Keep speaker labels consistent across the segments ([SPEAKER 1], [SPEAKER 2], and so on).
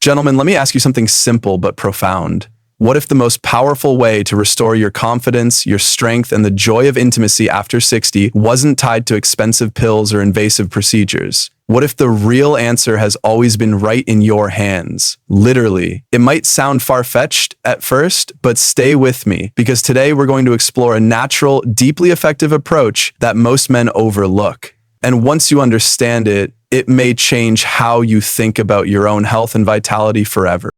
[SPEAKER 1] Gentlemen, let me ask you something simple but profound. What if the most powerful way to restore your confidence, your strength, and the joy of intimacy after 60 wasn't tied to expensive pills or invasive procedures? What if the real answer has always been right in your hands? Literally. It might sound far-fetched at first, but stay with me, because today we're going to explore a natural, deeply effective approach that most men overlook. And once you understand it, it may change how you think about your own health and vitality forever.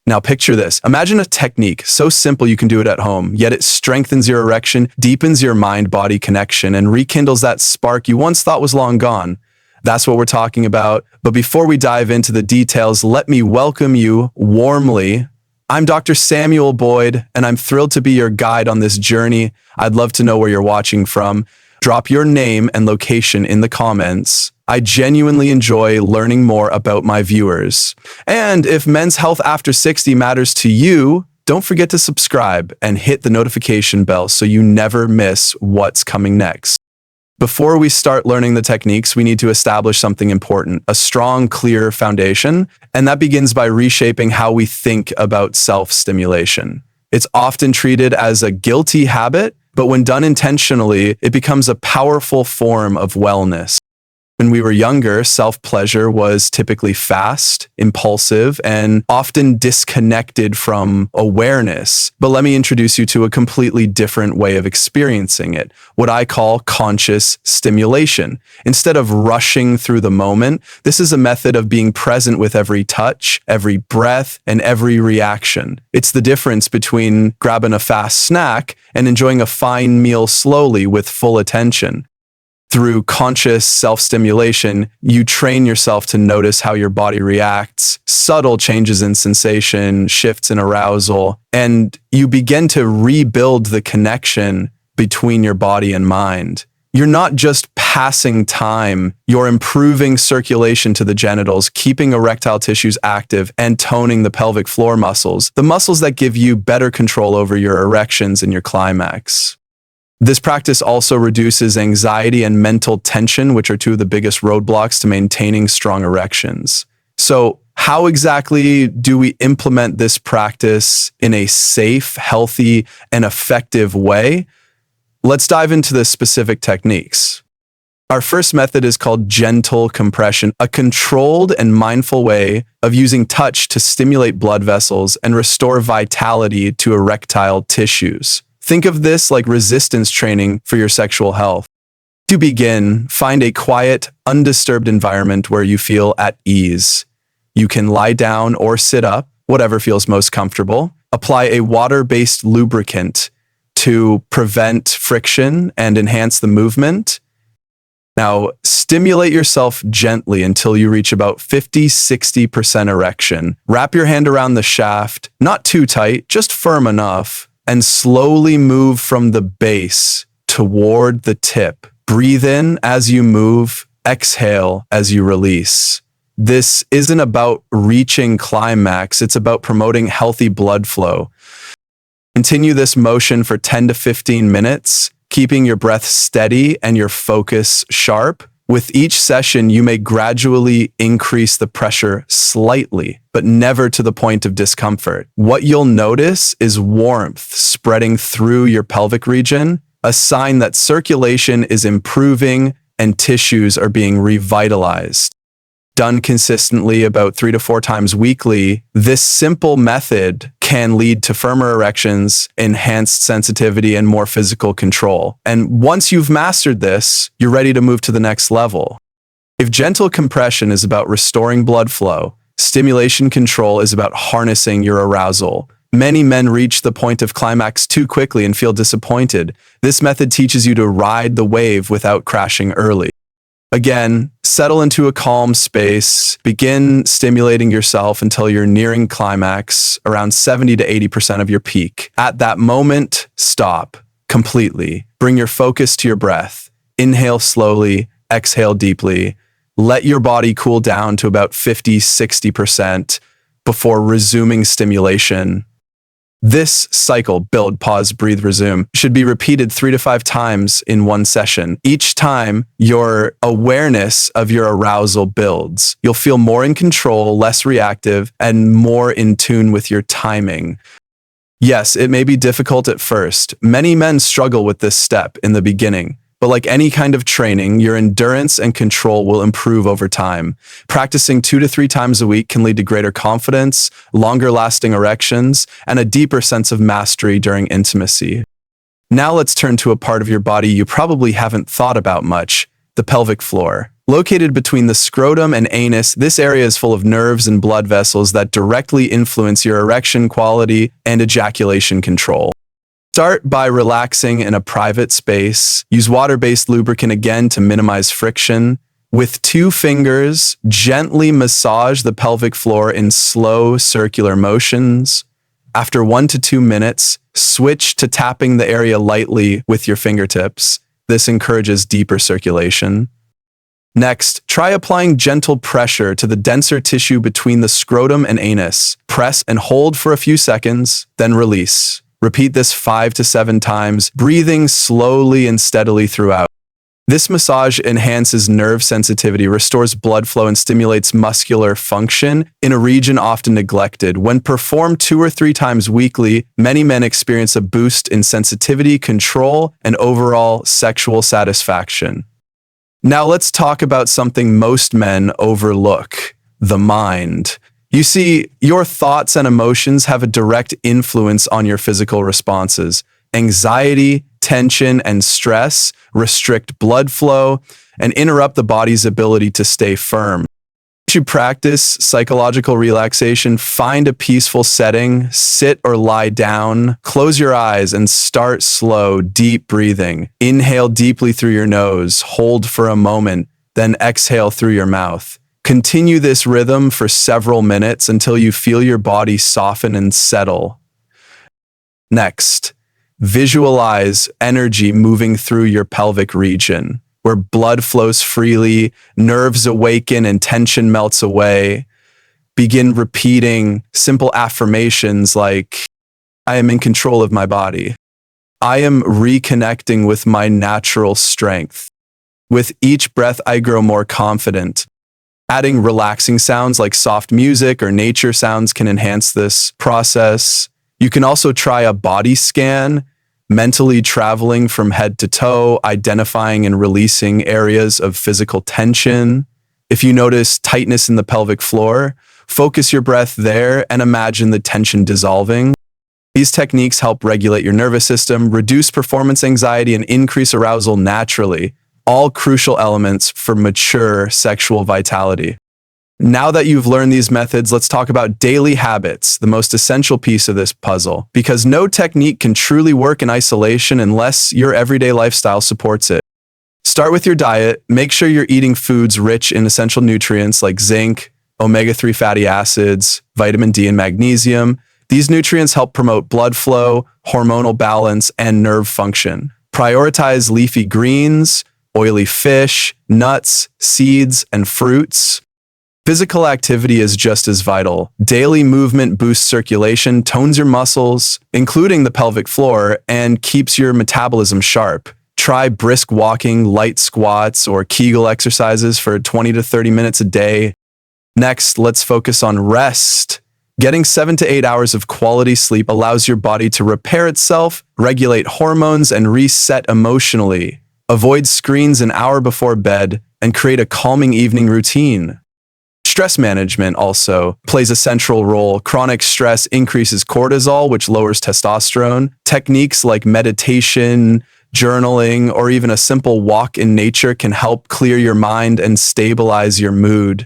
[SPEAKER 1] Now picture this. Imagine a technique so simple you can do it at home, yet it strengthens your erection, deepens your mind-body connection, and rekindles that spark you once thought was long gone. That's what we're talking about. But before we dive into the details, let me welcome you warmly. I'm Dr. Samuel Boyd, and I'm thrilled to be your guide on this journey. I'd love to know where you're watching from. Drop your name and location in the comments. I genuinely enjoy learning more about my viewers. And if men's health after 60 matters to you, don't forget to subscribe and hit the notification bell so you never miss what's coming next. Before we start learning the techniques, we need to establish something important, a strong, clear foundation, and that begins by reshaping how we think about self-stimulation. It's often treated as a guilty habit, but when done intentionally, it becomes a powerful form of wellness. When we were younger, self-pleasure was typically fast, impulsive, and often disconnected from awareness. But let me introduce you to a completely different way of experiencing it, what I call conscious stimulation. Instead of rushing through the moment, this is a method of being present with every touch, every breath, and every reaction. It's the difference between grabbing a fast snack and enjoying a fine meal slowly with full attention. Through conscious self-stimulation, you train yourself to notice how your body reacts, subtle changes in sensation, shifts in arousal, and you begin to rebuild the connection between your body and mind. You're not just passing time, you're improving circulation to the genitals, keeping erectile tissues active, and toning the pelvic floor muscles, the muscles that give you better control over your erections and your climax. This practice also reduces anxiety and mental tension, which are two of the biggest roadblocks to maintaining strong erections. So, how exactly do we implement this practice in a safe, healthy, and effective way? Let's dive into the specific techniques. Our first method is called gentle compression, a controlled and mindful way of using touch to stimulate blood vessels and restore vitality to erectile tissues. Think of this like resistance training for your sexual health. To begin, find a quiet, undisturbed environment where you feel at ease. You can lie down or sit up, whatever feels most comfortable. Apply a water-based lubricant to prevent friction and enhance the movement. Now, stimulate yourself gently until you reach about 50-60% erection. Wrap your hand around the shaft, not too tight, just firm enough, and slowly move from the base toward the tip. Breathe in as you move, exhale as you release. This isn't about reaching climax, it's about promoting healthy blood flow. Continue this motion for 10 to 15 minutes, keeping your breath steady and your focus sharp. With each session, you may gradually increase the pressure slightly, but never to the point of discomfort. What you'll notice is warmth spreading through your pelvic region, a sign that circulation is improving and tissues are being revitalized. Done consistently about 3 to 4 times weekly, this simple method can lead to firmer erections, enhanced sensitivity, and more physical control. And once you've mastered this, you're ready to move to the next level. If gentle compression is about restoring blood flow, stimulation control is about harnessing your arousal. Many men reach the point of climax too quickly and feel disappointed. This method teaches you to ride the wave without crashing early. Again, settle into a calm space, begin stimulating yourself until you're nearing climax, around 70 to 80% of your peak. At that moment, stop completely. Bring your focus to your breath. Inhale slowly, exhale deeply. Let your body cool down to about 50-60% before resuming stimulation. This cycle, build, pause, breathe, resume, should be repeated 3 to 5 times in one session. Each time, your awareness of your arousal builds. You'll feel more in control, less reactive, and more in tune with your timing. Yes, it may be difficult at first. Many men struggle with this step in the beginning. But like any kind of training, your endurance and control will improve over time. Practicing 2 to 3 times a week can lead to greater confidence, longer lasting erections, and a deeper sense of mastery during intimacy. Now let's turn to a part of your body you probably haven't thought about much, the pelvic floor. Located between the scrotum and anus, this area is full of nerves and blood vessels that directly influence your erection quality and ejaculation control. Start by relaxing in a private space. Use water-based lubricant again to minimize friction. With 2 fingers, gently massage the pelvic floor in slow circular motions. After 1 to 2 minutes, switch to tapping the area lightly with your fingertips. This encourages deeper circulation. Next, try applying gentle pressure to the denser tissue between the scrotum and anus. Press and hold for a few seconds, then release. Repeat this 5 to 7 times, breathing slowly and steadily throughout. This massage enhances nerve sensitivity, restores blood flow, and stimulates muscular function in a region often neglected. When performed 2 or 3 times weekly, many men experience a boost in sensitivity, control, and overall sexual satisfaction. Now let's talk about something most men overlook: the mind. You see, your thoughts and emotions have a direct influence on your physical responses. Anxiety, tension, and stress restrict blood flow and interrupt the body's ability to stay firm. To practice psychological relaxation, find a peaceful setting, sit or lie down, close your eyes, and start slow, deep breathing. Inhale deeply through your nose, hold for a moment, then exhale through your mouth. Continue this rhythm for several minutes until you feel your body soften and settle. Next, visualize energy moving through your pelvic region, where blood flows freely, nerves awaken, and tension melts away. Begin repeating simple affirmations like, I am in control of my body. I am reconnecting with my natural strength. With each breath, I grow more confident. Adding relaxing sounds like soft music or nature sounds can enhance this process. You can also try a body scan, mentally traveling from head to toe, identifying and releasing areas of physical tension. If you notice tightness in the pelvic floor, focus your breath there and imagine the tension dissolving. These techniques help regulate your nervous system, reduce performance anxiety, and increase arousal naturally. All crucial elements for mature sexual vitality. Now that you've learned these methods, let's talk about daily habits, the most essential piece of this puzzle, because no technique can truly work in isolation unless your everyday lifestyle supports it. Start with your diet. Make sure you're eating foods rich in essential nutrients like zinc, omega-3 fatty acids, vitamin D, and magnesium. These nutrients help promote blood flow, hormonal balance, and nerve function. Prioritize leafy greens, oily fish, nuts, seeds, and fruits. Physical activity is just as vital. Daily movement boosts circulation, tones your muscles, including the pelvic floor, and keeps your metabolism sharp. Try brisk walking, light squats, or Kegel exercises for 20 to 30 minutes a day. Next, let's focus on rest. Getting 7 to 8 hours of quality sleep allows your body to repair itself, regulate hormones, and reset emotionally. Avoid screens an hour before bed and create a calming evening routine. Stress management also plays a central role. Chronic stress increases cortisol, which lowers testosterone. Techniques like meditation, journaling, or even a simple walk in nature can help clear your mind and stabilize your mood.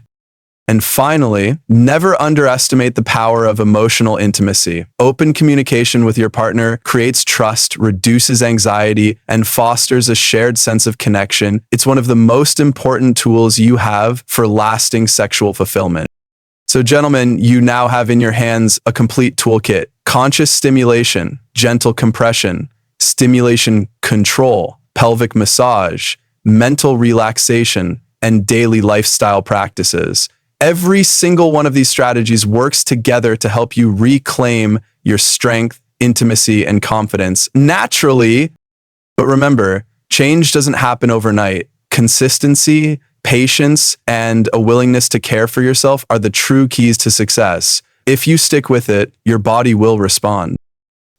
[SPEAKER 1] And finally, never underestimate the power of emotional intimacy. Open communication with your partner creates trust, reduces anxiety, and fosters a shared sense of connection. It's one of the most important tools you have for lasting sexual fulfillment. So gentlemen, you now have in your hands a complete toolkit: conscious stimulation, gentle compression, stimulation control, pelvic massage, mental relaxation, and daily lifestyle practices. Every single one of these strategies works together to help you reclaim your strength, intimacy, and confidence naturally. But remember, change doesn't happen overnight. Consistency, patience, and a willingness to care for yourself are the true keys to success. If you stick with it, your body will respond.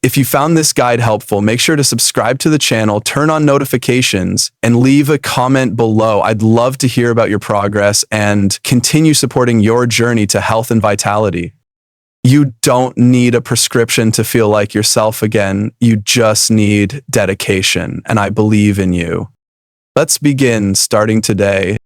[SPEAKER 1] If you found this guide helpful, make sure to subscribe to the channel, turn on notifications, and leave a comment below. I'd love to hear about your progress and continue supporting your journey to health and vitality. You don't need a prescription to feel like yourself again. You just need dedication, and I believe in you. Let's begin starting today.